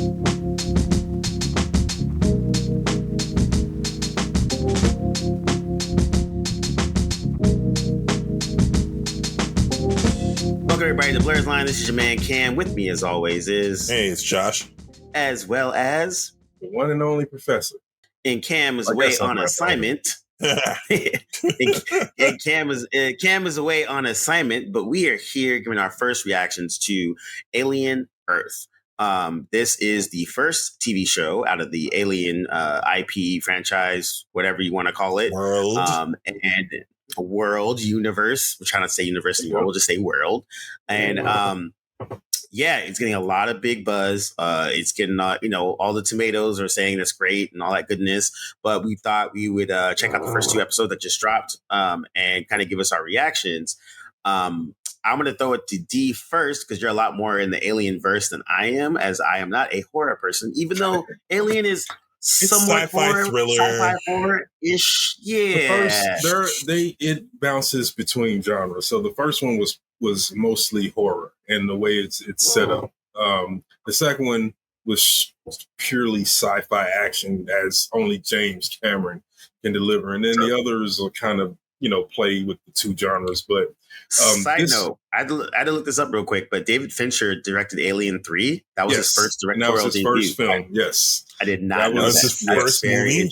Welcome everybody to Blerdlines. This is your man Cam. With me, as always, is it's Josh, as well as the one and only Professor. And Cam is away on assignment. and Cam is away on assignment, but we are here giving our first reactions to Alien Earth. This is the first TV show out of the Alien IP franchise, whatever you want to call it. World. And world, universe. We're trying to say university world. We'll just say world. And yeah, it's getting a lot of big buzz. It's getting, all the tomatoes are saying that's great and all that goodness. But we thought we would check out the first two episodes that just dropped and kind of give us our reactions. I'm going to throw it to D first because you're a lot more in the Alien verse than I am, as I am not a horror person, even though Alien is somewhat sci-fi thriller, sci-fi horror-ish. Yeah. The first, it bounces between genres. So the first one was mostly horror and the way it's set up. The second one was purely sci-fi action, as only James Cameron can deliver, and then the others will kind of play with the two genres. But side note, I had to look this up real quick, but David Fincher directed Alien 3. That was his first directorial debut. That was his first film. Yes, I did not know that. Was his first movie.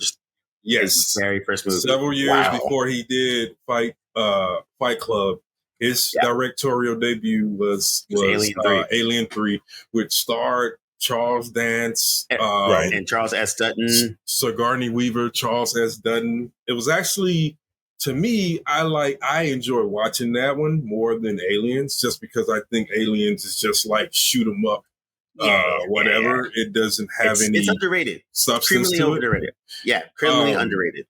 Yes, his very first movie. Several years before he did Fight Club. His directorial debut was Alien 3, which starred Charles Dance, and Charles S. Dutton, Sigourney Weaver, Charles S. Dutton. It was actually, to me, I enjoy watching that one more than Aliens, just because I think Aliens is just like shoot 'em up, whatever. Yeah. It doesn't have it's underrated, substance to underrated. Yeah, criminally underrated.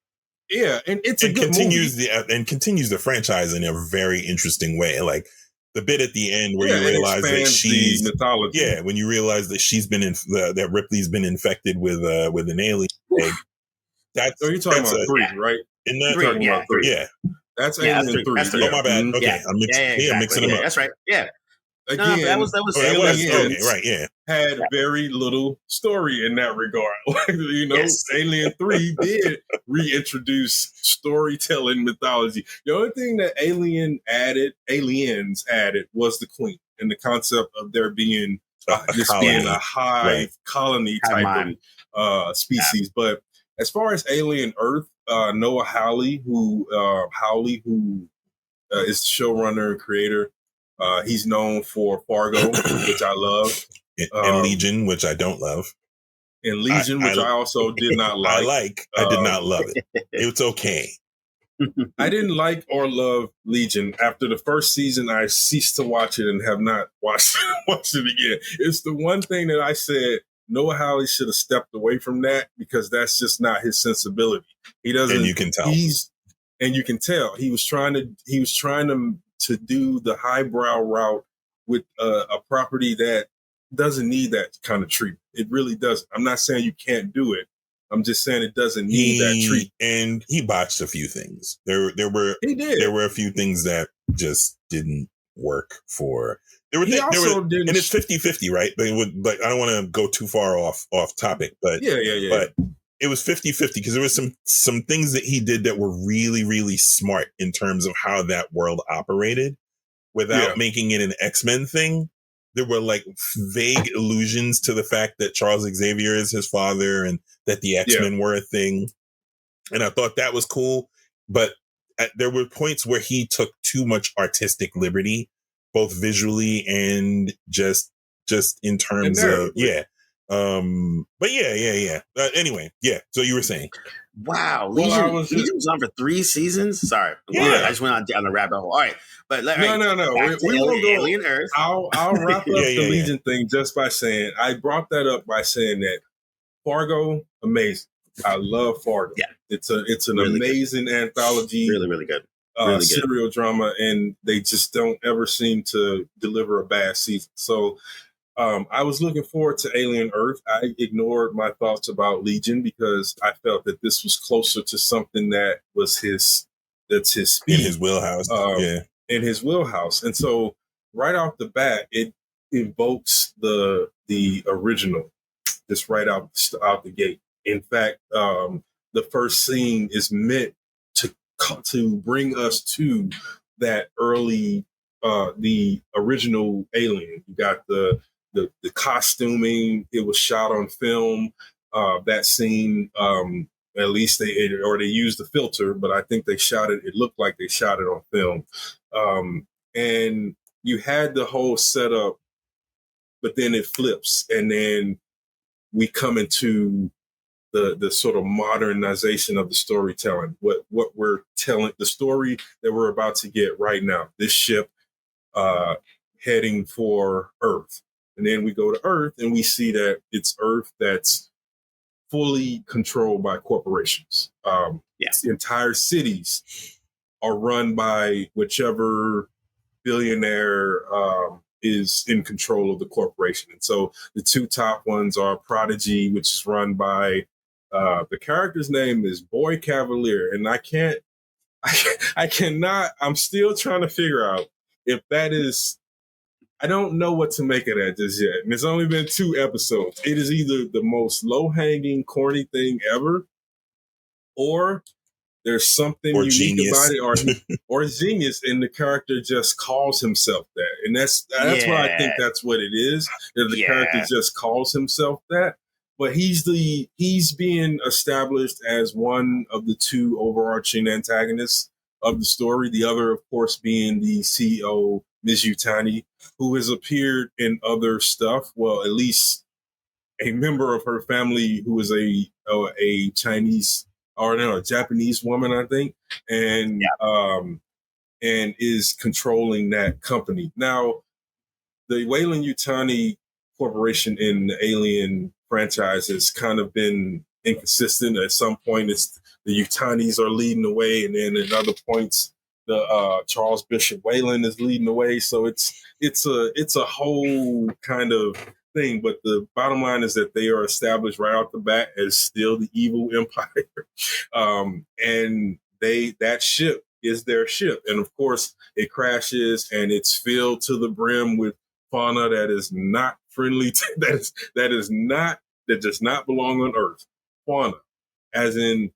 Yeah, and it's a good movie. Continues the franchise in a very interesting way. Like the bit at the end where you realize that she's mythology. Yeah, when you realize that she's been that Ripley's been infected with an alien egg. You're talking about 3, right? In that, talking about 3. Yeah, that's Alien 3. Oh my bad. Okay, I'm mixing them up. That's right. Yeah. Again, that was right. Yeah, had very little story in that regard. Alien 3 did reintroduce storytelling mythology. The only thing that Aliens added was the Queen and the concept of there being being a hive colony type of species. Yeah. But as far as Alien Earth, Noah Hawley, who is the showrunner and creator. He's known for Fargo, which I love. And Legion, which I don't love. And Legion, which I also did not like. I did not love it. It's okay. I didn't like or love Legion. After the first season, I ceased to watch it and have not watched it again. It's the one thing that I said, Noah Hawley should have stepped away from that because that's just not his sensibility. He doesn't. And you can tell. And you can tell he was trying to do the highbrow route with a property that doesn't need that kind of treatment. It really doesn't. I'm not saying you can't do it. I'm just saying it doesn't need that treatment. And he botched a few things. There were a few things that just didn't work for. And it's 50-50, right? But I don't want to go too far off topic. But yeah. But it was 50-50 because there was some things that he did that were really, really smart in terms of how that world operated without making it an X-Men thing. There were like vague allusions to the fact that Charles Xavier is his father and that the X-Men were a thing. And I thought that was cool. But there were points where he took too much artistic liberty, both visually and just in terms of, but yeah. Anyway, so you were saying, wow, Legion was on for 3 seasons. Sorry, I just went on down the rabbit hole. All right, but no. We won't go. Alien Earth. I'll wrap up the Legion thing just by saying I brought that up by saying that Fargo, amazing. I love Fargo. Yeah, it's an really amazing anthology. Really, really good. Serial drama, and they just don't ever seem to deliver a bad season. So. I was looking forward to Alien Earth. I ignored my thoughts about Legion because I felt that this was closer to something that was his speed. In his wheelhouse. In his wheelhouse. And so right off the bat, it invokes the original just right out the gate. In fact, the first scene is meant to bring us to that early, the original Alien. You got the costuming. It was shot on film. That scene, at least they used the filter, but I think they shot it. It looked like they shot it on film. And you had the whole setup, but then it flips, and then we come into the sort of modernization of the storytelling. What we're telling, the story that we're about to get right now. This ship heading for Earth, and then we go to Earth, and we see that it's Earth that's fully controlled by corporations. Entire cities are run by whichever billionaire is in control of the corporation. And so the two top ones are Prodigy, which is run by the character's name is Boy Cavalier. And I cannot, I'm still trying to figure out if that is, I don't know what to make of that just yet. And it's only been 2 episodes. It is either the most low-hanging, corny thing ever, or there's something unique genius. about it, or genius, and the character just calls himself that. And that's what I think that's what it is. That the character just calls himself that. But he's being established as one of the 2 overarching antagonists of the story. The other, of course, being the CEO, Ms. Yutani, who has appeared in other stuff. Well, at least a member of her family who is a Chinese, or no, a Japanese woman, I think, and is controlling that company. Now, the Weyland-Yutani Corporation in the Alien franchise has kind of been inconsistent. At some point, it's the Yutanis are leading the way, and then at other points, the Charles Bishop Weyland is leading the way. So it's a whole kind of thing. But the bottom line is that they are established right off the bat as still the evil empire, and that ship is their ship, and of course it crashes, and it's filled to the brim with fauna that is not friendly that does not belong on Earth. Fauna, as in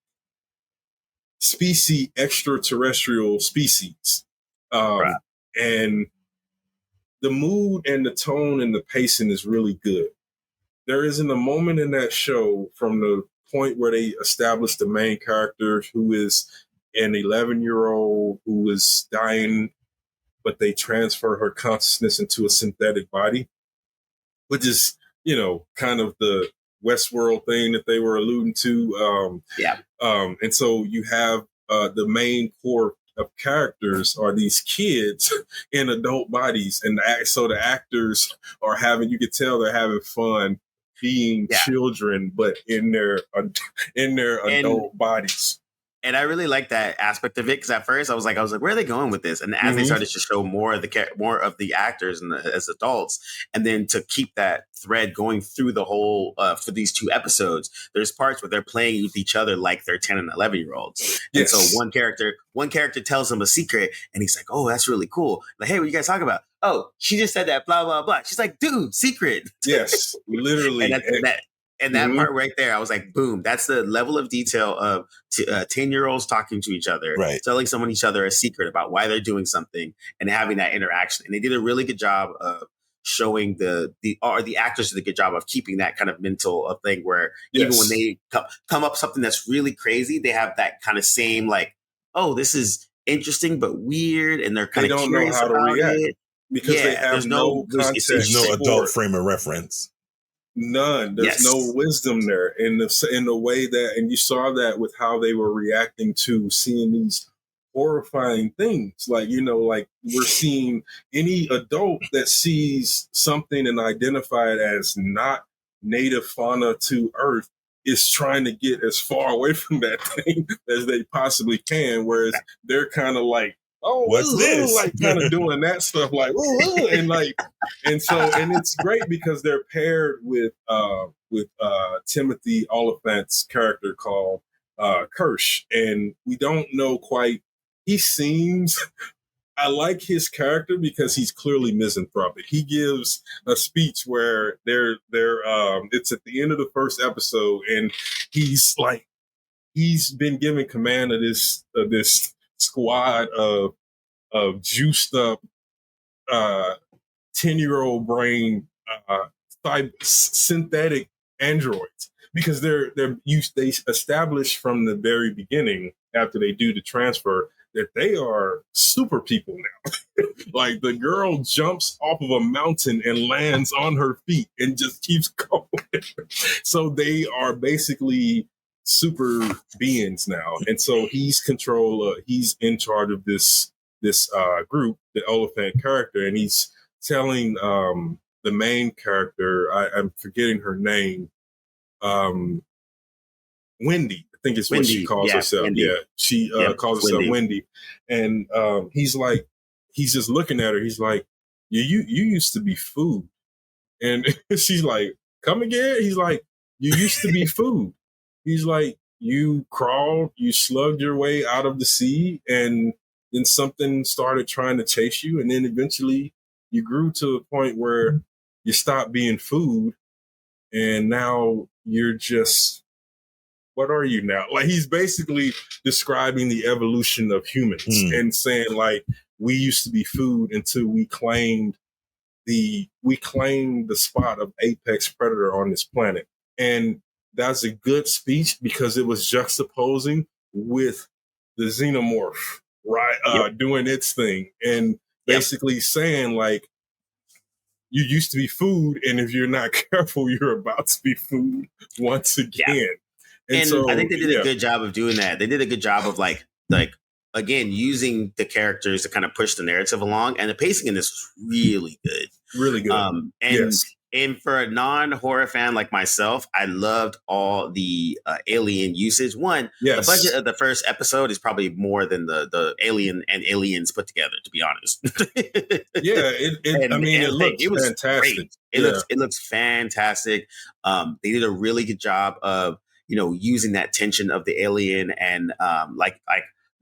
extraterrestrial species. Right. And the mood and the tone and the pacing is really good. There isn't a moment in that show, from the point where they establish the main character, who is an 11-year-old who is dying, but they transfer her consciousness into a synthetic body, which is, kind of the Westworld thing that they were alluding to. And so you have the main core of characters are these kids in adult bodies, and so the actors are you can tell they're having fun being children, but in their adult bodies. And I really like that aspect of it, because at first I was like, where are they going with this? And as they started to show more of the actors as adults, and then to keep that thread going through the whole for these 2 episodes, there's parts where they're playing with each other like they're 10 and 11-year-olds. And so one character tells them a secret, and he's like, "Oh, that's really cool." Like, "Hey, what you guys talking about?" "Oh, she just said that, blah blah blah." She's like, "Dude, secret." Yes, literally. And that part right there, I was like, boom, that's the level of detail of 10-year-olds talking to each other, telling someone each other a secret about why they're doing something, and having that interaction. And they did a really good job of showing the actors did a good job of keeping that kind of mental thing where even when they come up something that's really crazy, they have that kind of same like, "Oh, this is interesting but weird," and they're kind of curious know how about to react it. because they have no context. There's no adult frame of reference. None. There's no wisdom there in the way that, and you saw that with how they were reacting to seeing these horrifying things. Like, like we're seeing any adult that sees something and identify it as not native fauna to Earth is trying to get as far away from that thing as they possibly can. Whereas they're kind of like, "Oh, what's this?" Like kind of doing that stuff, like, and like, and it's great because they're paired with Timothy Oliphant's character called Kirsch, and we don't know quite. He seems I like his character because he's clearly misanthropic. He gives a speech where it's at the end of the first episode, and he's like, he's been given command of this squad of juiced up 10-year-old brain synthetic androids, because they established from the very beginning, after they do the transfer, that they are super people now. Like, the girl jumps off of a mountain and lands on her feet and just keeps going. So they are basically super beings now. And so he's in charge of this group, the elephant character, and he's telling the main character, I'm forgetting her name, Wendy. I think it's what she calls herself. Wendy. Yeah, she calls herself Wendy. And he's just looking at her. He's like, you used to be food. And she's like, come again? He's like, you used to be food. He's like, you crawled, you slugged your way out of the sea, and then something started trying to chase you. And then eventually you grew to a point where you stopped being food. And now you're just, what are you now? Like, he's basically describing the evolution of humans and saying, like, we used to be food until we claimed the spot of apex predator on this planet. And that's a good speech because it was juxtaposing with the xenomorph, right? Doing its thing and basically saying, like, you used to be food, and if you're not careful, you're about to be food once again. Yeah. And so, I think they did a good job of doing that. They did a good job of like again, using the characters to kind of push the narrative along. And the pacing in this was really good. Really good. And for a non-horror fan like myself, I loved all the alien usage. The budget of the first episode is probably more than the alien and aliens put together, to be honest. It looks fantastic. Great. It looks fantastic. They did a really good job of, using that tension of the alien and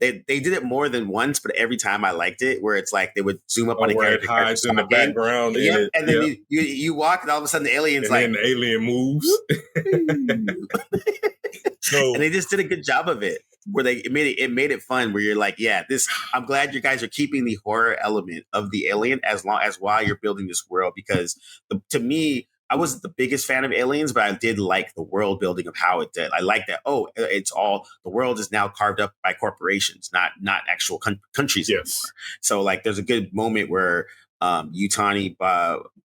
they did it more than once, but every time I liked it, where it's like they would zoom up on a character, it hides in the background, and then you walk, and all of a sudden the alien's and then the alien moves. And they just did a good job of it, where it made it fun. Where you're like, I'm glad you guys are keeping the horror element of the alien as long as while you're building this world, because to me, I wasn't the biggest fan of Aliens, but I did like the world building of how it did. I like that. Oh, the world is now carved up by corporations, not actual countries anymore. So like, there's a good moment where Yutani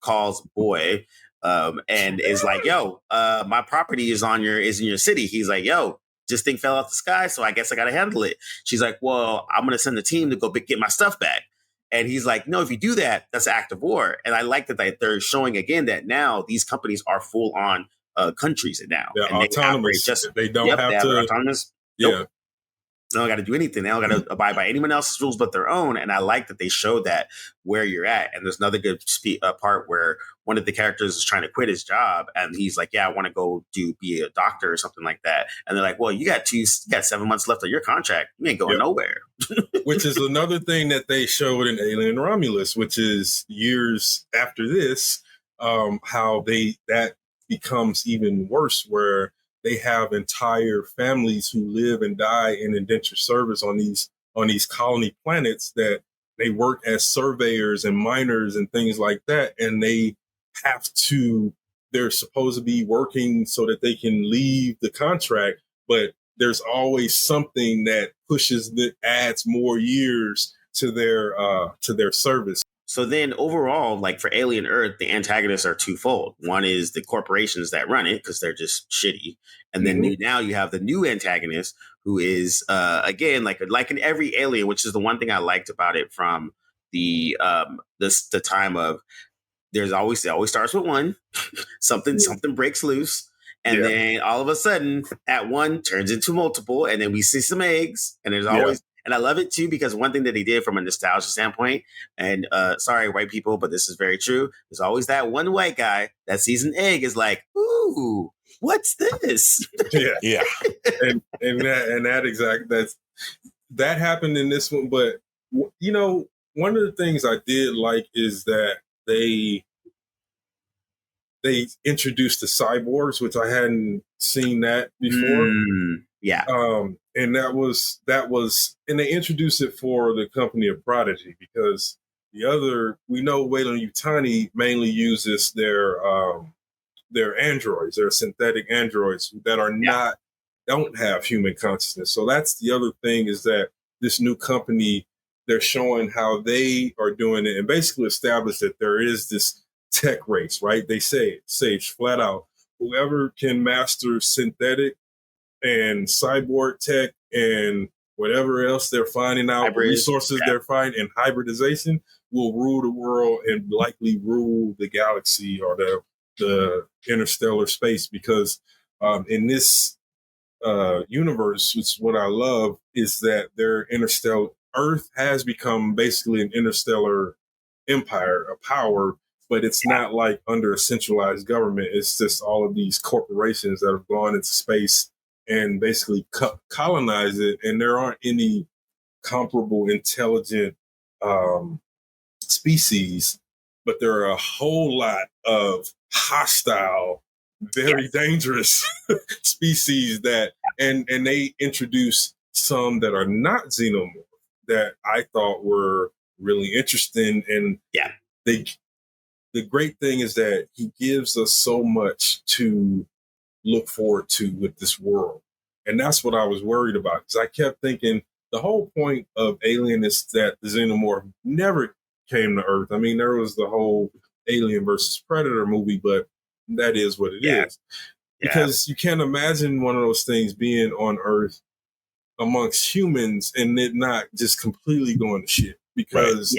calls Boy and is like, "Yo, my property is in your city." He's like, "Yo, this thing fell off the sky, so I guess I got to handle it." She's like, "Well, I'm going to send a team to go get my stuff back." And he's like, "No, if you do that, that's an act of war." And I like that they're showing again that now these companies are full on countries now. They're and autonomous. They don't have to. Autonomous. Yeah. Nope. They don't got to do anything. They don't got to abide by anyone else's rules but their own. And I like that they show that where you're at. And there's another good part where one of the characters is trying to quit his job, and he's like, "Yeah, I want to go be a doctor or something like that." And they're like, "Well, you got 7 months left of your contract. You ain't going nowhere." Which is another thing that they showed in Alien Romulus, which is years after this, how that becomes even worse, where they have entire families who live and die in indentured service on these colony planets, that they work as surveyors and miners and things like that. And they're supposed to be working so that they can leave the contract, but there's always something that adds more years to their service. So then overall, like for Alien Earth, the antagonists are twofold. One is the corporations that run it because they're just shitty. And then now you have the new antagonist, who is, again, like in every Alien, which is the one thing I liked about it from the time of, it always starts with one, something breaks loose. And then all of a sudden, that one turns into multiple, and then we see some eggs, and there's always, and I love it too, because one thing that they did from a nostalgia standpoint, and sorry, white people, but this is very true. There's always that one white guy that sees an egg is like, "Ooh, what's this?" Yeah. and that happened in this one, but one of the things I did like is that they introduced the cyborgs, which I hadn't seen that before. Yeah. And that was, and they introduced it for the company of Prodigy, because we know Weyland-Yutani mainly uses their androids, their synthetic androids that are don't have human consciousness. So that's the other thing, is that this new company, they're showing how they are doing it and basically establish that there is this tech race, right? They say flat out, whoever can master synthetic and cyborg tech and whatever else they're finding out, the resources they're finding, and hybridization will rule the world and likely rule the galaxy or the interstellar space. Because in this universe, which what I love is that their interstellar Earth has become basically an interstellar empire, a power, but it's not like under a centralized government. It's just all of these corporations that have gone into space and basically colonize it. And there aren't any comparable intelligent species, but there are a whole lot of hostile, very dangerous species that, and they introduce some that are not xenomorph that I thought were really interesting. And the great thing is that he gives us so much to look forward to with this world. And that's what I was worried about, because I kept thinking the whole point of Alien is that the xenomorph never came to Earth. I mean, there was the whole Alien versus Predator movie, but that is what it is. Because you can't imagine one of those things being on Earth amongst humans and it not just completely going to shit. Because,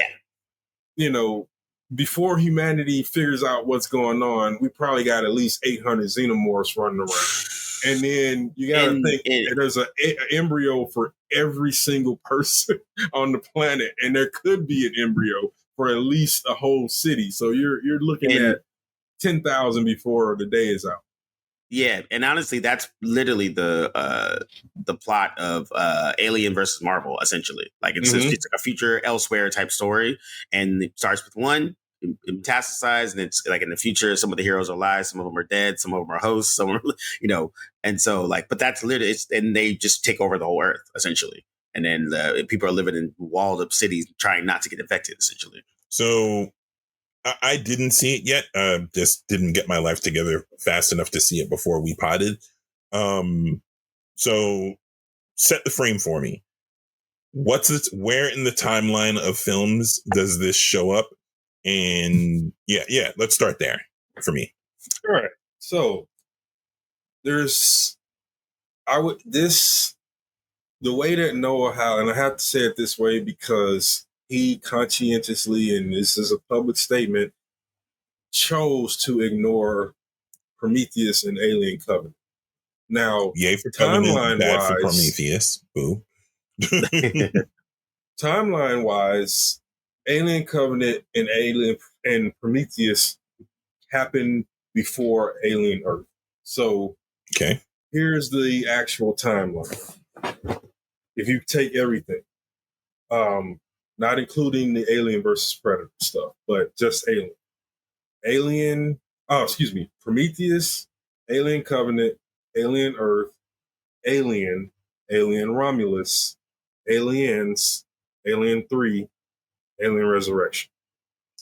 you know, before humanity figures out what's going on, we probably got at least 800 xenomorphs running around. And then you got to think there's an embryo for every single person on the planet. And there could be an embryo for at least a whole city. So you're looking at 10,000 before the day is out. Yeah, and honestly, that's literally the plot of Alien versus Marvel. Essentially, like it's like a future elsewhere type story, and it starts with one, it metastasized, and it's like in the future, some of the heroes are alive, some of them are dead, some of them are hosts, some are, you know, and so like, but that's literally, and they just take over the whole Earth essentially, and then people are living in walled up cities trying not to get infected essentially. So I didn't see it yet. Just didn't get my life together fast enough to see it before we potted. So set the frame for me. Where in the timeline of films does this show up? And let's start there for me. All right. So the way that Noah Hawley, and I have to say it this way because he conscientiously, and this is a public statement, chose to ignore Prometheus and Alien Covenant. Now, yay for Covenant, bad for Prometheus. Boo. Timeline-wise, Alien Covenant and Prometheus happened before Alien Earth. So, here's the actual timeline. If you take everything, not including the Alien versus Predator stuff, but just Prometheus, Alien Covenant, Alien Earth, Alien Romulus, Aliens, Alien 3, Alien Resurrection.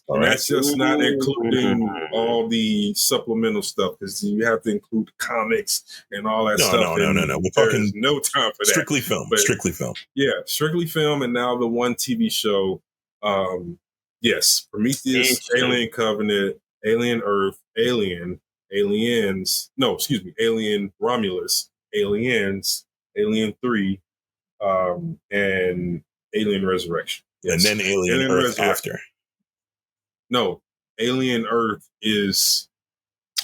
And that's just not including all the supplemental stuff, because you have to include comics and all that stuff. No. We're talking no time for that. Strictly film. Strictly film. Yeah, strictly film, and now the one TV show. Yes, Prometheus, Alien Covenant, Alien Earth, Alien Romulus, Aliens, Alien 3, and Alien Resurrection. Yes. And then Alien Earth after. No, Alien Earth is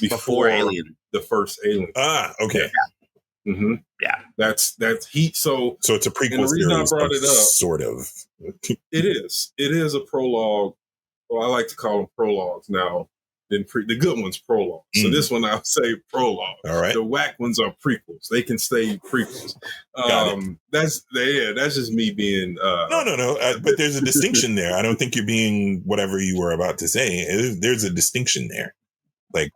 before Alien, the first Alien. Ah, okay. Yeah. Mm-hmm. Yeah, that's heat. So it's a prequel. And the reason I brought it up, sort of. It is a prologue. Well, I like to call them prologues now. then the good one's prologue. So this one I'll say prologue. All right. The whack ones are prequels. They can stay prequels. That's just me being no. But there's a distinction there. I don't think you're being whatever you were about to say. There's a distinction there. Like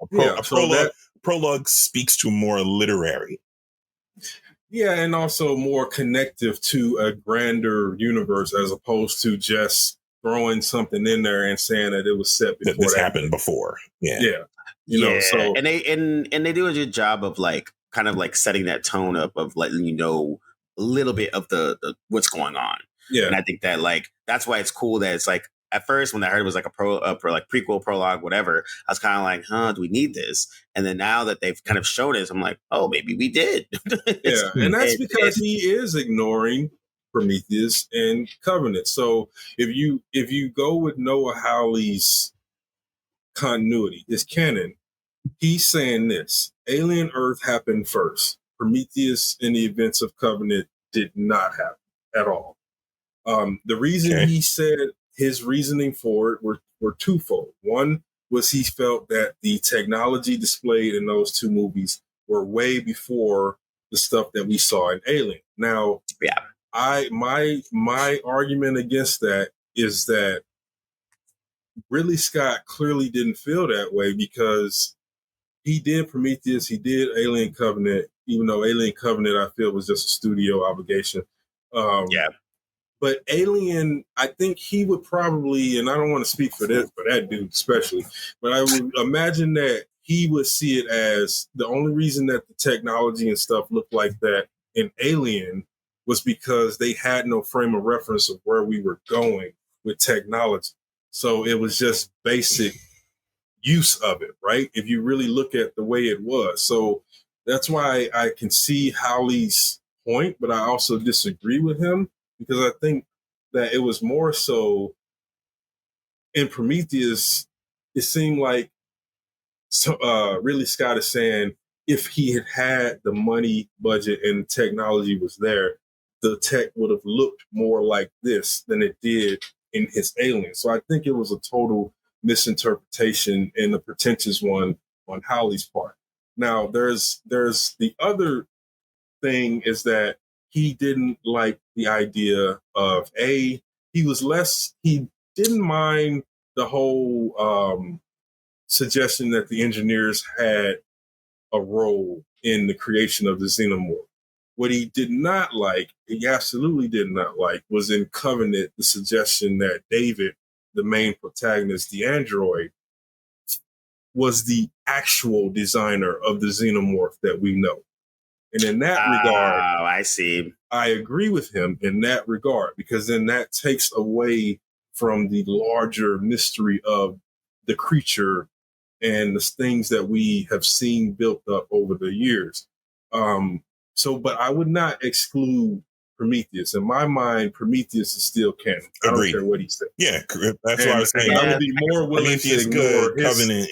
prologue speaks to more literary. Yeah, and also more connective to a grander universe as opposed to just throwing something in there and saying that it was set before that this happened before. Yeah. You know, so and they do a good job of like kind of like setting that tone up of letting you know a little bit of the what's going on. Yeah. And I think that like that's why it's cool that it's like at first when I heard it was like a prequel, prologue, whatever, I was kind of like, do we need this? And then now that they've kind of shown us, I'm like, oh, maybe we did. Yeah, and that's because he is ignoring Prometheus and Covenant. So if you go with Noah Hawley's continuity, his canon, he's saying this: Alien Earth happened first. Prometheus and the events of Covenant did not happen at all. The reason he said his reasoning for it were twofold. One was he felt that the technology displayed in those two movies were way before the stuff that we saw in Alien. Now, my argument against that is that Ridley Scott clearly didn't feel that way because he did Prometheus, he did Alien Covenant, even though Alien Covenant I feel was just a studio obligation. But Alien, I think he would probably, and I don't want to speak for that dude especially, but I would imagine that he would see it as the only reason that the technology and stuff looked like that in Alien was because they had no frame of reference of where we were going with technology. So it was just basic use of it, right? If you really look at the way it was. So that's why I can see Howley's point, but I also disagree with him because I think that it was more so in Prometheus, it seemed like Ridley Scott is saying if he had the money, budget, and technology was there, the tech would have looked more like this than it did in his Alien. So I think it was a total misinterpretation and a pretentious one on Howley's part. Now, there's the other thing is that he didn't like the idea of he didn't mind the whole suggestion that the engineers had a role in the creation of the xenomorph. What he did not like, he absolutely did not like, was in Covenant the suggestion that David, the main protagonist, the android, was the actual designer of the xenomorph that we know. And in that regard, I see. I agree with him in that regard, because then that takes away from the larger mystery of the creature and the things that we have seen built up over the years. But I would not exclude Prometheus. In my mind, Prometheus is still canon. I don't care what he said. Yeah, that's why I was saying. I would be more willing to ignore Covenant.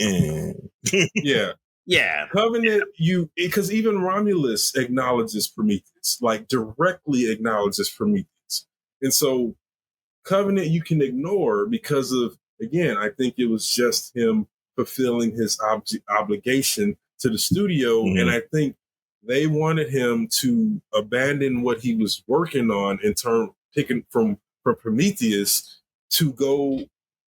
Yeah. Covenant, because even Romulus acknowledges Prometheus, like directly acknowledges Prometheus. And so Covenant you can ignore because of, again, I think it was just him fulfilling his obligation to the studio. Mm-hmm. And I think they wanted him to abandon what he was working on in terms picking from Prometheus to go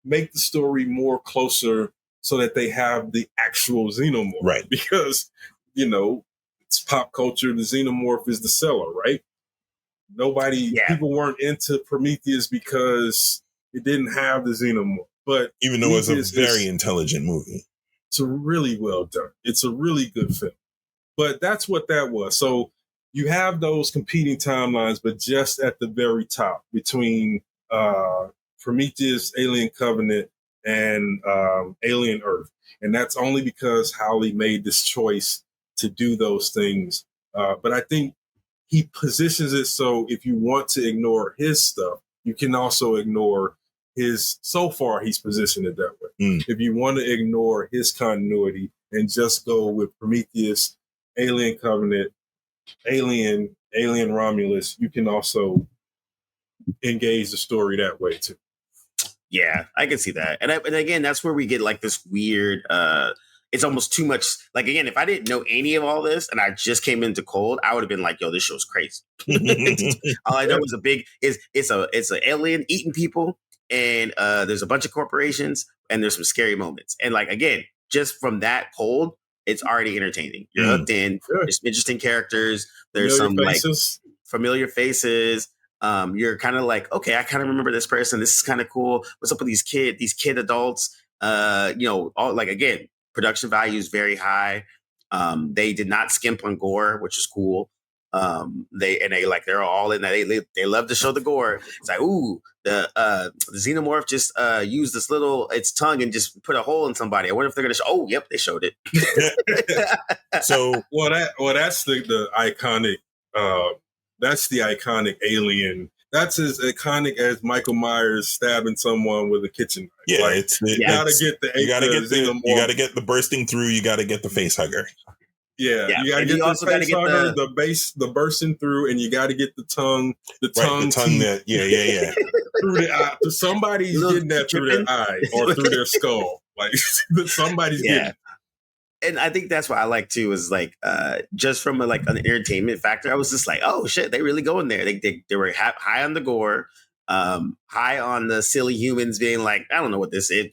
make the story more closer so that they have the actual xenomorph. Right. Because, it's pop culture. The xenomorph is the seller, right? People weren't into Prometheus because it didn't have the xenomorph. But even though it's a very intelligent movie. It's really well done. It's a really good film. But that's what that was. So you have those competing timelines, but just at the very top between Prometheus, Alien Covenant, and Alien Earth. And that's only because Howley made this choice to do those things. But I think he positions it so if you want to ignore his stuff, you can also ignore so far he's positioned it that way. If you want to ignore his continuity and just go with Prometheus, Alien Covenant, Alien Romulus, you can also engage the story that way too. Yeah, I can see that. And again, that's where we get like this weird it's almost too much. Like again, if I didn't know any of all this and I just came into cold, I would have been like, yo, this show's crazy. All I know is it's an alien eating people, and there's a bunch of corporations and there's some scary moments. And like again, just from that cold, it's already entertaining. You're hooked in. There's interesting characters. There's familiar faces. Like familiar faces. You're kind of like, okay, I kind of remember this person. This is kind of cool. What's up with these kid adults? All like again, production value is very high. They did not skimp on gore, which is cool. They're all in that. They love to show the gore. It's like, ooh, the xenomorph just used its tongue and just put a hole in somebody. I wonder if they're gonna show. Oh, yep, they showed it. So that's the iconic. That's the iconic alien. That's as iconic as Michael Myers stabbing someone with a kitchen knife. Yeah, like, you gotta get the bursting through. You gotta get the face hugger. Yeah, you gotta get the face hugger, the bursting through, and you gotta get the tongue. The tongue that through the eye. Somebody's getting that through their eye or through their skull. Like somebody's getting. And I think that's what I like too, is like just from an entertainment factor. I was just like, oh shit, they really go in there. They were high on the gore, high on the silly humans being like, I don't know what this is,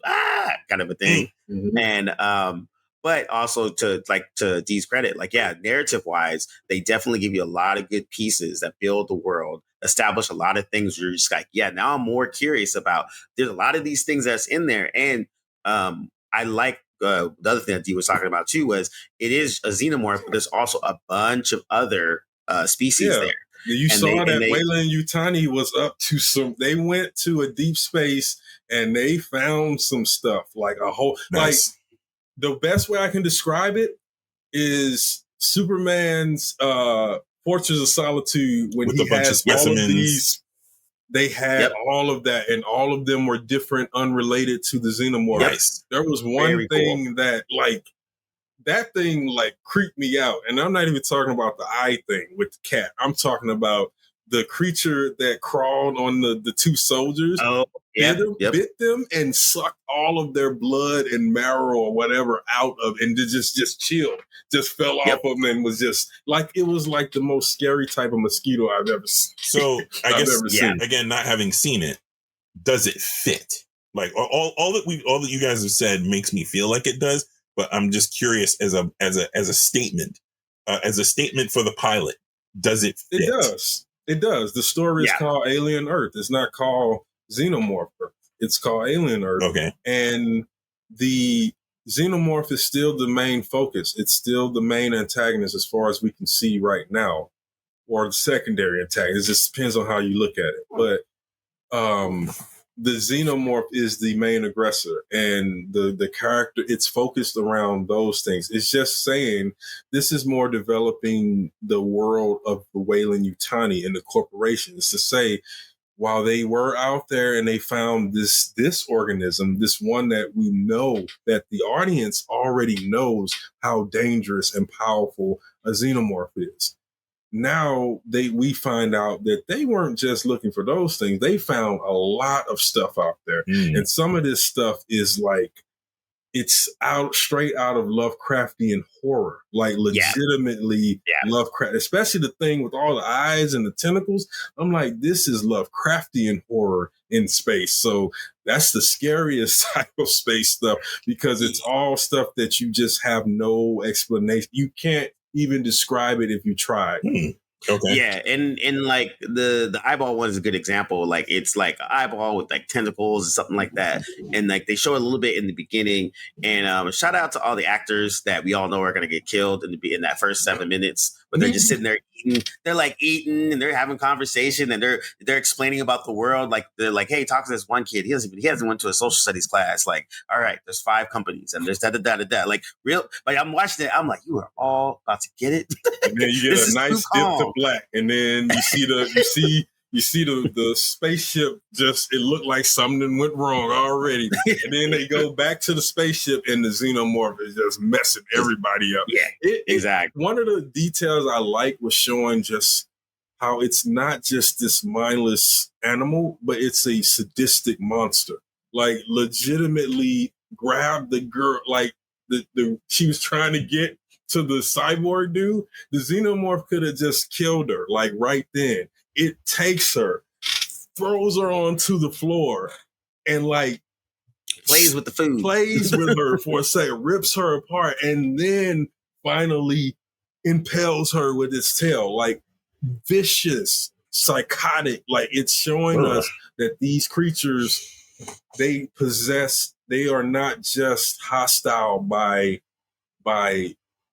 kind of a thing. Mm-hmm. And but also to Dee's credit, narrative wise, they definitely give you a lot of good pieces that build the world, establish a lot of things. You're just like, yeah, now I'm more curious about. There's a lot of these things that's in there, and I like. The other thing that Dee was talking about too was it is a xenomorph, but there's also a bunch of other species there. You saw that Weyland-Yutani was up to some. They went to a deep space and they found some stuff like a whole. Nice. Like the best way I can describe it is Superman's Fortress of Solitude when he has all of these. They had all of that, and all of them were different, unrelated to the xenomorph. Yes. There was one thing that creeped me out, and I'm not even talking about the eye thing with the cat. I'm talking about the creature that crawled on the two soldiers. Oh, bit them, and sucked all of their blood and marrow or whatever out of, and just chilled, just fell off of them, and was just like, it was like the most scary type of mosquito I've ever seen. So I guess again, not having seen it, does it fit? Like all that you guys have said makes me feel like it does, but I'm just curious as a statement, for the pilot, does it fit? It does. The story is called Alien Earth. It's not called Xenomorph Earth. It's called Alien Earth. Okay. And the Xenomorph is still the main focus. It's still the main antagonist as far as we can see right now, or the secondary antagonist. It just depends on how you look at it. But the Xenomorph is the main aggressor, and the character, it's focused around those things. It's just saying this is more developing the world of the Weyland-Yutani and the corporation. It's to say, while they were out there and they found this organism, this one that we know that the audience already knows how dangerous and powerful a xenomorph is. Now we find out that they weren't just looking for those things. They found a lot of stuff out there. And some of this stuff is like, it's straight out of Lovecraftian horror, like legitimately Lovecraft, especially the thing with all the eyes and the tentacles. I'm like, this is Lovecraftian horror in space. So that's the scariest type of space stuff, because it's all stuff that you just have no explanation. You can't even describe it if you tried. Okay. Yeah, and like the eyeball one is a good example. Like it's like an eyeball with like tentacles or something like that, and like they show it a little bit in the beginning. And shout out to all the actors that we all know are going to get killed in that first 7 minutes, but they're just sitting there eating. They're like eating and they're having conversation and they're explaining about the world. Like they're like, hey, talk to this one kid. He hasn't went to a social studies class. Like, all right, there's 5 companies and there's da. Like real. Like I'm watching it. I'm like, you are all about to get it. And then you get a nice dip to black, and then you see the spaceship. Just it looked like something went wrong already, and then they go back to the spaceship, and the xenomorph is just messing everybody up. Yeah, exactly. One of the details I like was showing just how it's not just this mindless animal, but it's a sadistic monster. like legitimately grabbed the girl, like the she was trying to get to the cyborg dude. The xenomorph could have just killed her, like right then. It takes her, throws her onto the floor, and like plays with the food, plays with her for a second, rips her apart, and then finally impales her with its tail, like vicious, psychotic. Like it's showing us that these creatures, they are not just hostile by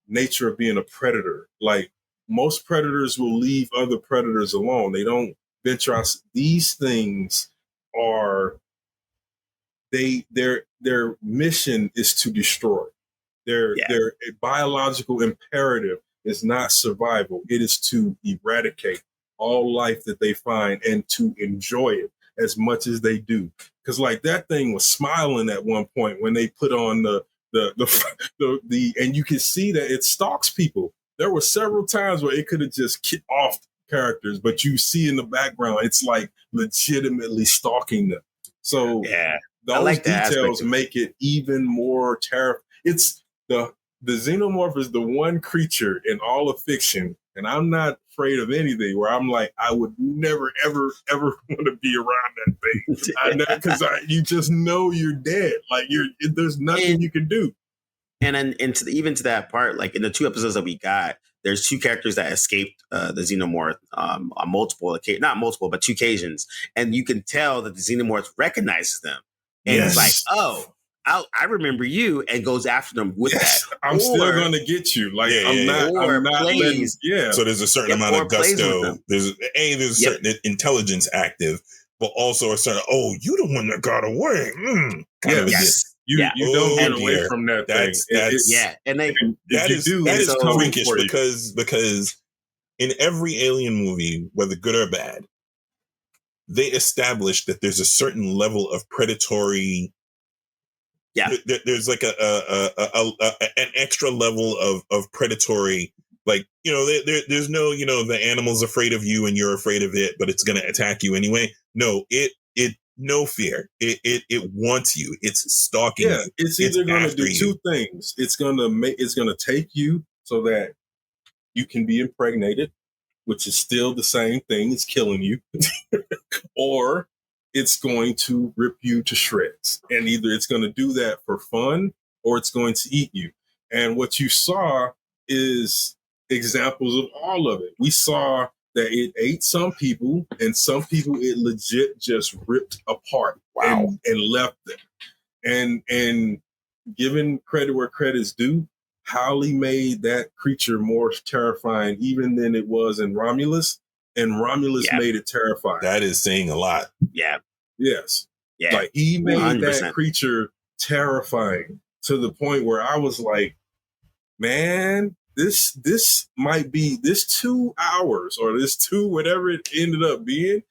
nature of being a predator. Like most predators will leave other predators alone. They don't venture out. These things are their mission is to destroy. Their biological imperative is not survival. It is to eradicate all life that they find and to enjoy it as much as they do. Because like that thing was smiling at one point when they put on the and you can see that it stalks people. There were several times where it could have just kicked off characters, but you see in the background, it's like legitimately stalking them. So those like details make it even more terrifying. It's the xenomorph is the one creature in all of fiction, and I'm not afraid of anything where I'm like, I would never, ever, ever want to be around that thing. Because you just know you're dead. Like there's nothing you can do. And then even to that part, like in the 2 episodes that we got, there's 2 characters that escaped the xenomorph on multiple occasions, not multiple, but 2 occasions. And you can tell that the xenomorph recognizes them. And it's like, oh, I remember you, and goes after them with that. I'm still going to get you. Like I'm not letting. So there's a certain amount of gusto. There's a certain intelligence active, but also a certain, you the one that got away. You don't get away from that thing. That is freakish because in every alien movie, whether good or bad, they establish that there's a certain level of predatory. There's like an extra level of predatory. Like, there's no, the animal's afraid of you and you're afraid of it, but it's going to attack you anyway. No, no fear. It wants you. It's stalking you. It's either going to do 2 things. It's going to take you so that you can be impregnated, which is still the same thing. It's killing you. Or it's going to rip you to shreds. And either it's going to do that for fun or it's going to eat you. And what you saw is examples of all of it. We saw that it ate some people, and some people it legit just ripped apart and left them. And given credit where credit's due, Howley made that creature more terrifying even than it was in Romulus, and Romulus made it terrifying. That is saying a lot. Yeah. Yes. Yeah. Like he made 100%. that creature terrifying to the point where I was like, man, this might be this 2 hours or this 2 whatever it ended up being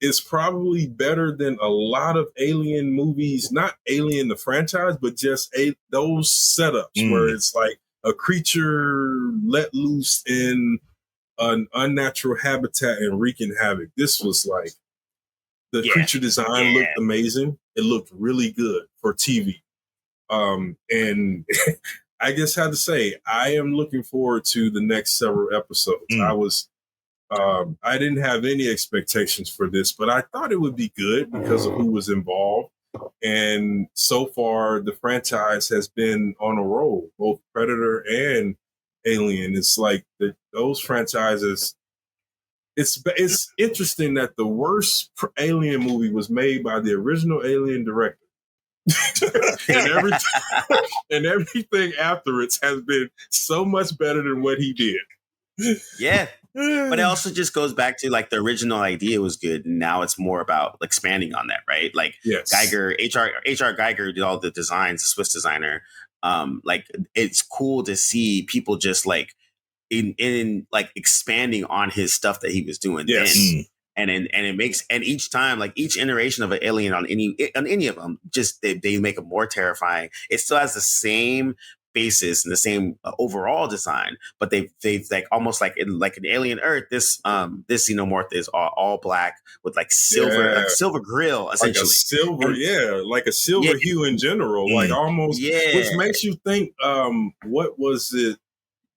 is probably better than a lot of Alien movies, not Alien the franchise, but just those setups where it's like a creature let loose in an unnatural habitat and wreaking havoc. This was like the creature design looked amazing. It looked really good for TV. And I just had to say, I am looking forward to the next several episodes. I didn't have any expectations for this, but I thought it would be good because of who was involved. And so far, the franchise has been on a roll, both Predator and Alien. It's like those franchises. It's interesting that the worst Alien movie was made by the original Alien director. and everything afterwards has been so much better than what he did. Yeah. But it also just goes back to like the original idea was good. And now it's more about expanding on that, right? Like Geiger, HR Geiger did all the designs, the Swiss designer. Like it's cool to see people just like in like expanding on his stuff that he was doing then. And it makes, and each time, like each iteration of an alien on any of them, just they make it more terrifying. It still has the same basis and the same overall design, but they've like almost like in like an Alien Earth, this xenomorph is all black with like silver grill, essentially. Like a silver hue in general, like almost, which makes you think, what was it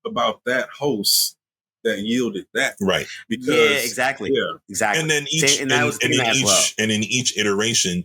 about that host that yielded that? Right. Because exactly. And then in each iteration,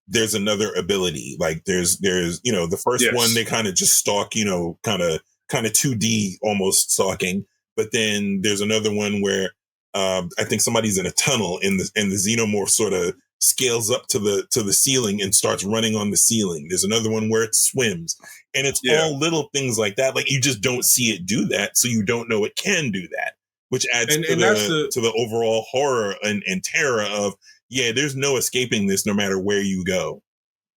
there's another ability. Like there's the first one, they kind of just stalk, kind of 2D almost stalking. But then there's another one where I think somebody's in a tunnel and the xenomorph sort of scales up to the ceiling and starts running on the ceiling. There's another one where it swims, and it's all little things like that. Like you just don't see it do that, so you don't know it can do that, which adds to the overall horror and terror of, there's no escaping this no matter where you go.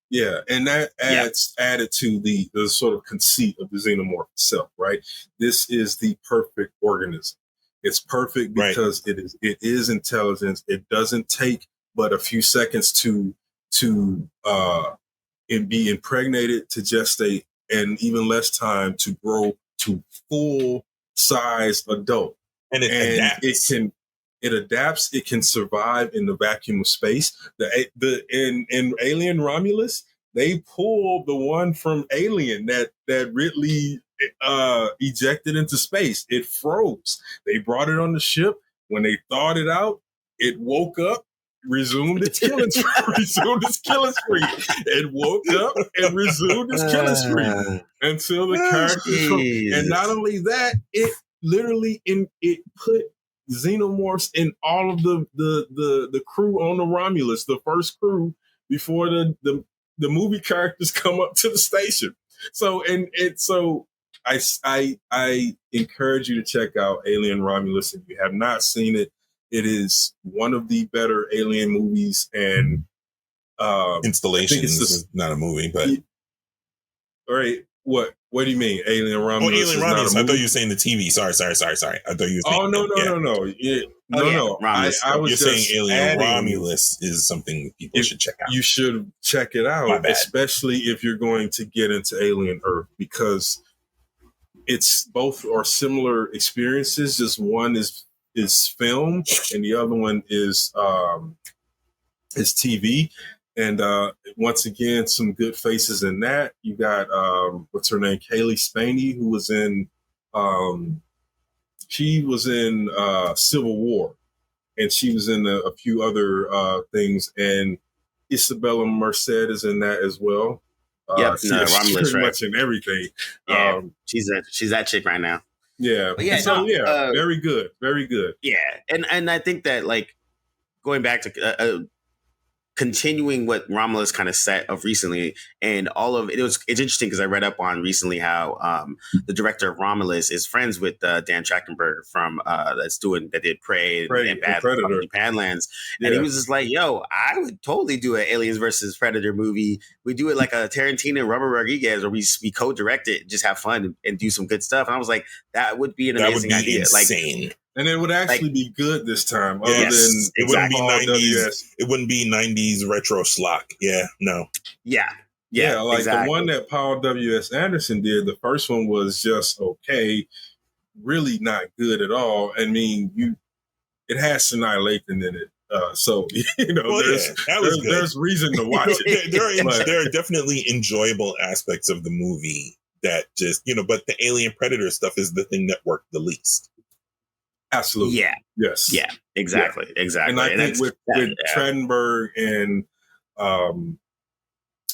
Yeah, and that added to the sort of conceit of the xenomorph itself, right? This is the perfect organism. It's perfect because it is intelligence. It doesn't take but a few seconds to be impregnated, to gestate, and even less time to grow to full size adult. And it adapts. It adapts. It can survive in the vacuum of space. In Alien Romulus, they pulled the one from Alien that Ridley ejected into space. It froze. They brought it on the ship. When they thawed it out, it woke up, resumed its killing spree. It woke up and resumed its killing spree until the characters. And not only that, it literally it put xenomorphs in all of the crew on the Romulus, the first crew, before the movie characters come up to the station. So I encourage you to check out Alien Romulus if you have not seen it. It is one of the better Alien movies and installations. It's not a movie, but all right. What do you mean, Alien Romulus? Oh, Alien Romulus. I thought you were saying the TV. Sorry. I thought you were saying. No. No. I was saying Alien Romulus is something people should check out. You should check it out, especially if you're going to get into Alien Earth, because it's both are similar experiences. Just one is film, and the other one is TV. And once again, some good faces in that. You got what's her name, Kaylee Spaney, who was in Civil War, and she was in a few other things. And Isabella Merced is in that as well. Romulus, pretty much in everything. Yeah, she's that chick right now. Yeah, very good, very good. Yeah, and I think that, like, going back to continuing what Romulus kind of set of recently, and all of it's interesting because I read up on recently how the director of Romulus is friends with Dan Trachtenberg from that did Prey and Predator, Badlands, and he was just like, "Yo, I would totally do an Aliens versus Predator movie. We do it like a Tarantino and Robert Rodriguez, or we co-direct it, just have fun and do some good stuff." And I was like, that would be an amazing idea, insane. Like. And it would actually be good this time. It wouldn't be 90s. It wouldn't be 90s retro schlock. Yeah, no. Yeah, like exactly. The one that Paul W.S. Anderson did, the first one was just okay, really not good at all. I mean, it has Sinai Lathan in it. There's reason to watch it. There are definitely enjoyable aspects of the movie that just, but the Alien Predator stuff is the thing that worked the least. Absolutely. Yeah. Yes. Yeah. Exactly. Yeah. Exactly. And I think with Trachtenberg and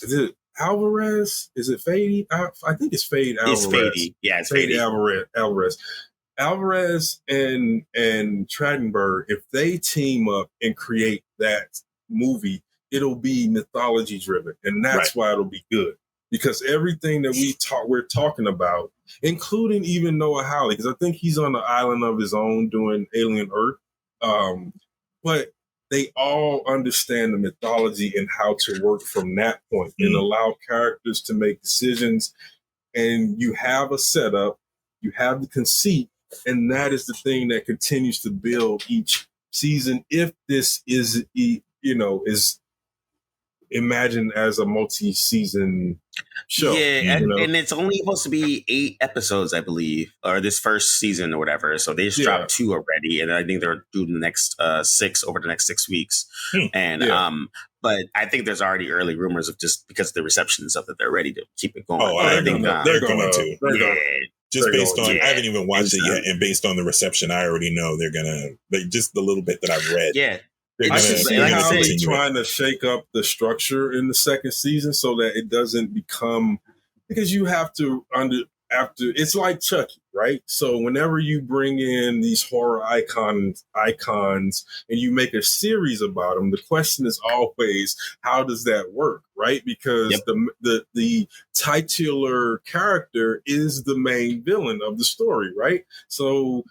is it Alvarez? Is it Fade? I think it's Fade Alvarez. It's Fady. Yeah, it's Fady. Alvarez and Trachtenberg, if they team up and create that movie, it'll be mythology driven, and that's why it'll be good. Because everything that we're talking about, including even Noah Hawley, because I think he's on the island of his own doing Alien Earth, but they all understand the mythology and how to work from that point and allow characters to make decisions. And you have a setup, you have the conceit, and that is the thing that continues to build each season. If this is imagined as a multi-season show. Yeah, and it's only supposed to be 8 episodes, I believe, or this first season or whatever. So they just dropped 2 already, and I think they're doing the next 6 over the next 6 weeks. And but I think there's already early rumors of just because of the reception and stuff that they're ready to keep it going. Oh, I think they're going to. Just based on, I haven't even watched it yet, and based on the reception, I already know they're gonna. Just the little bit that I've read. Yeah. I can see how they're trying to shake up the structure in the second season so that it doesn't become, because you have to it's like Chucky, right? So whenever you bring in these horror icons and you make a series about them, the question is always, how does that work, right? Because the titular character is the main villain of the story, right? So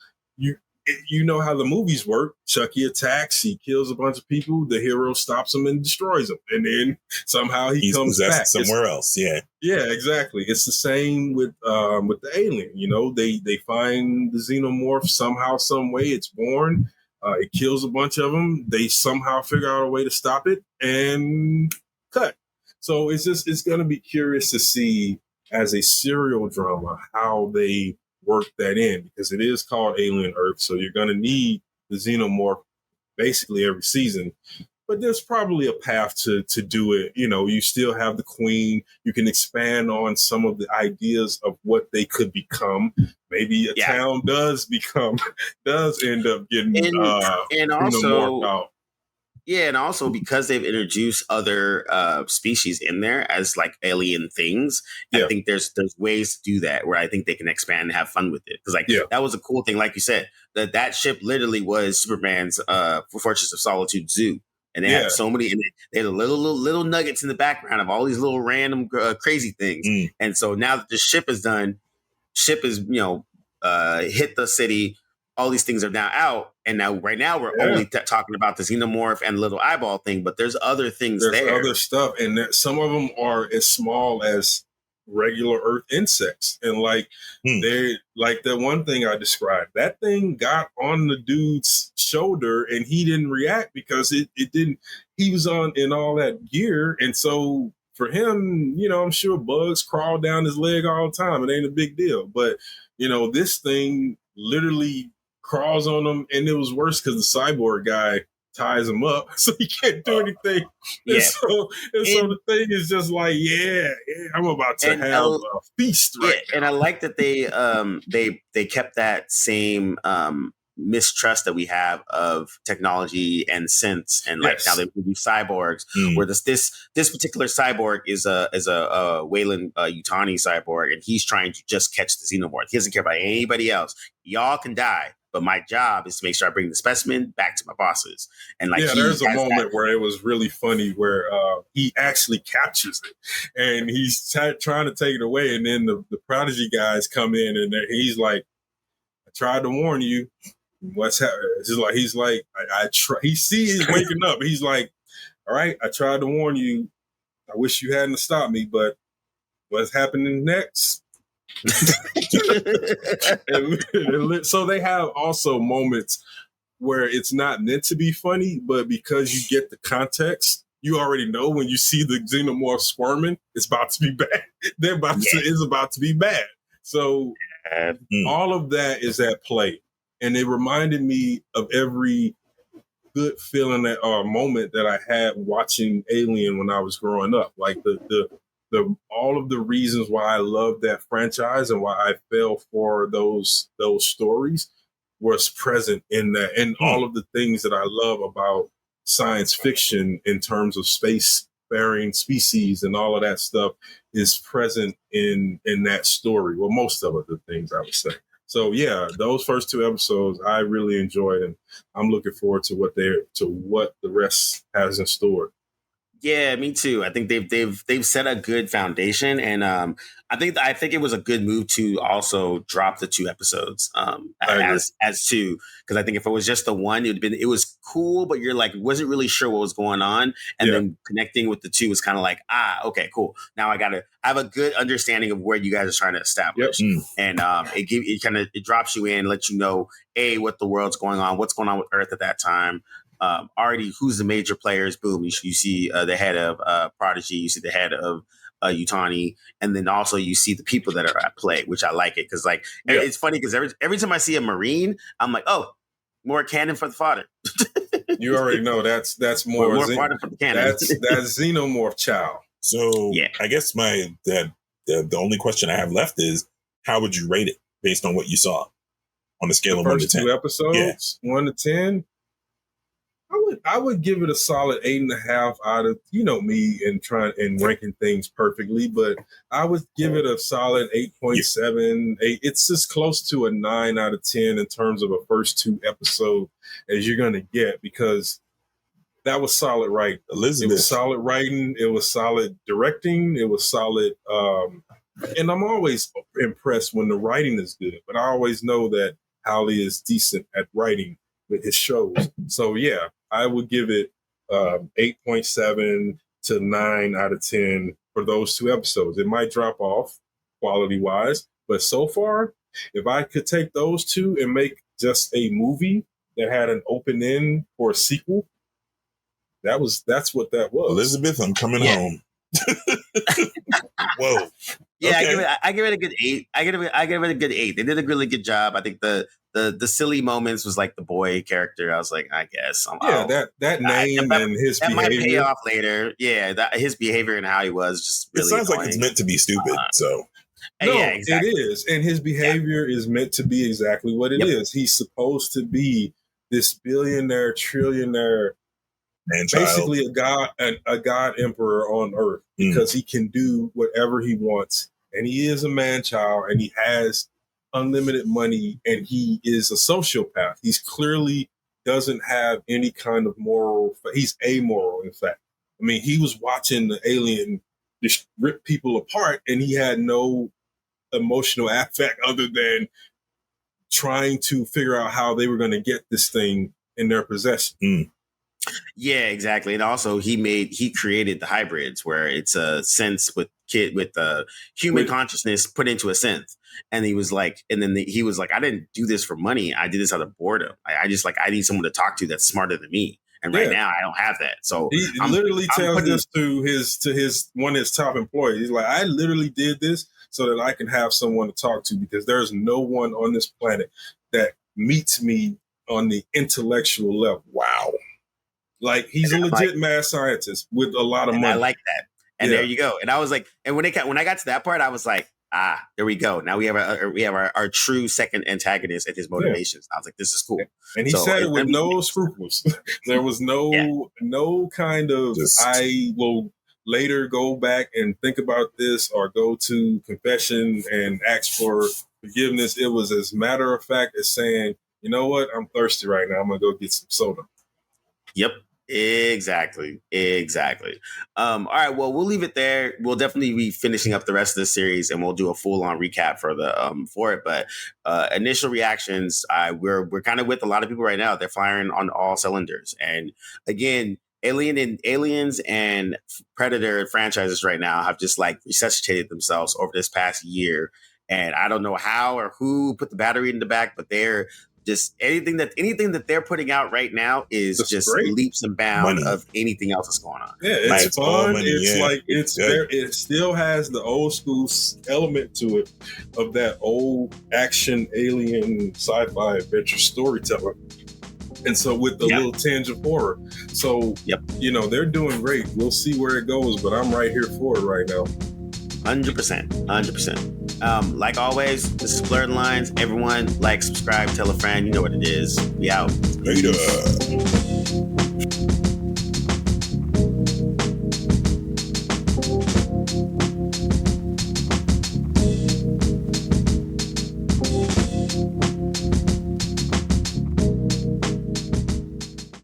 you know how the movies work. Chucky attacks, he kills a bunch of people, the hero stops him and destroys them, and then somehow he's comes back somewhere else. Yeah, exactly. It's the same with the alien. You know, they find the xenomorph somehow, some way. It's born. It kills a bunch of them. They somehow figure out a way to stop it and cut. So it's going to be curious to see as a serial drama how they work that in, because it is called Alien Earth, so you're going to need the xenomorph basically every season. But there's probably a path to do it. You know, you still have the queen. You can expand on some of the ideas of what they could become. Maybe a town does end up getting and also out. Yeah, and also because they've introduced other species in there as like alien things, I think there's ways to do that where I think they can expand and have fun with it. Because that was a cool thing, like you said, that ship literally was Superman's Fortress of Solitude zoo, and they had so many, and they had little nuggets in the background of all these little random crazy things. And so now that the ship is done, hit the city. All these things are now out, and now right now we're only talking about the xenomorph and little eyeball thing, but there's other things there. There's other stuff, and some of them are as small as regular Earth insects. And they're like the one thing I described, that thing got on the dude's shoulder and he didn't react because it didn't, he was in all that gear. And so for him, you know, I'm sure bugs crawl down his leg all the time. It ain't a big deal. But, you know, this thing literally crawls on him, and it was worse because the cyborg guy ties him up, so he can't do anything. And so the thing is just like, I'm about to have a feast, right? And I like that they kept that same mistrust that we have of technology and sense, and now they do cyborgs. Where this particular cyborg is a Wayland Yutani cyborg, and he's trying to just catch the xenomorph. He doesn't care about anybody else. Y'all can die, but my job is to make sure I bring the specimen back to my bosses. And there's a moment where it was really funny where he actually captures it, and he's trying to take it away, and then the Prodigy guys come in, and he's like, "I tried to warn you. What's happening?" He's like, I try. He sees he's waking up. He's like, "All right, I tried to warn you. I wish you hadn't stopped me, but what's happening next?" So they have also moments where it's not meant to be funny, but because you get the context, you already know when you see the xenomorph squirming, it's about to be bad. It's about to be bad. So all of that is at play. And it reminded me of every good feeling moment that I had watching Alien when I was growing up. Like the all of the reasons why I love that franchise and why I fell for those stories was present in that, and all of the things that I love about science fiction in terms of space-faring species and all of that stuff is present in that story. Well, most of the things I would say. So those first 2 episodes I really enjoyed, and I'm looking forward to what the rest has in store. Yeah, me too. I think they've set a good foundation, and I think it was a good move to also drop the 2 episodes as 2, because I think if it was just the one, it was cool, but you're like wasn't really sure what was going on, and then connecting with the 2 was kind of like, okay, cool. Now I have a good understanding of where you guys are trying to establish, and it drops you in, lets you know what the world's going on, what's going on with Earth at that time. already who's the major players. Boom, you see the head of Prodigy, you see the head of Utani, and then also you see the people that are at play, which I like it because like it's funny because every time I see a Marine, I'm like, oh, more cannon for the fodder. You already know that's more fodder for the cannon. That's Xenomorph child. So I guess the only question I have left is, how would you rate it based on what you saw on a scale of 1 to 10? 2 episodes, 1 to 10. I would give it a solid 8.5 out of, me and ranking things perfectly, but I would give it a solid 8.7. It's just close to a 9 out of 10 in terms of a first 2 episode as you're going to get, because that was solid writing. Elizabeth. It was solid writing. It was solid directing. It was solid. And I'm always impressed when the writing is good, but I always know that Howley is decent at writing with his shows. So yeah, I would give it 8.7 to 9 out of 10 for those 2 episodes. It might drop off quality wise, but so far, if I could take those 2 and make just a movie that had an open end for a sequel, that's what that was. Elizabeth, I'm coming home. Whoa. Yeah, okay. I give it a good 8. I give it a good 8. They did a really good job. I think the silly moments was like the boy character. I was like, I guess. That name and his behavior. That might pay off later. Yeah, his behavior and how he was just really it sounds annoying. Like it's meant to be stupid, so. No, yeah, exactly. It is. And his behavior is meant to be exactly what it is. He's supposed to be this billionaire, trillionaire, basically a god emperor on Earth, because he can do whatever he wants. And he is a man-child, and he has unlimited money, and he is a sociopath. He's clearly doesn't have any kind of moral. He's amoral, in fact. I mean, he was watching the alien just rip people apart, and he had no emotional affect other than trying to figure out how they were going to get this thing in their possession. Yeah, exactly. And also he created the hybrids, where it's a sense with human consciousness put into a synth. And he was like, I didn't do this for money. I did this out of boredom. I need someone to talk to that's smarter than me. And right now I don't have that. So he literally tells this to his one of his top employees. He's like, I literally did this so that I can have someone to talk to, because there's no one on this planet that meets me on the intellectual level. Wow. Like, he's a legit mad scientist with a lot of money. I like that. And there you go. And I was like, and when I got to that part, I was like, there we go. Now we have our true second antagonist and his motivations. I was like, this is cool. And he said it with no scruples. There was no kind of, I will later go back and think about this or go to confession and ask for forgiveness. It was as matter of fact as saying, you know what? I'm thirsty right now. I'm going to go get some soda. Yep. Exactly. All right. Well, we'll leave it there. We'll definitely be finishing up the rest of the series, and we'll do a full-on recap for it. But initial reactions, we're kind of with a lot of people right now. They're firing on all cylinders. And again, Aliens and Predator franchises right now have just like resuscitated themselves over this past year. And I don't know how or who put the battery in the back, but they're just anything that they're putting out right now is just great. Leaps and bounds of anything else that's going on. Yeah, it's fun. It's there. It still has the old school element to it of that old action alien sci-fi adventure storytelling. And so with the little tinge of horror. So, they're doing great. We'll see where it goes, but I'm right here for it right now. 100%. Like always, this is Blerdlines. Everyone, like, subscribe, tell a friend. You know what it is. We out. Later.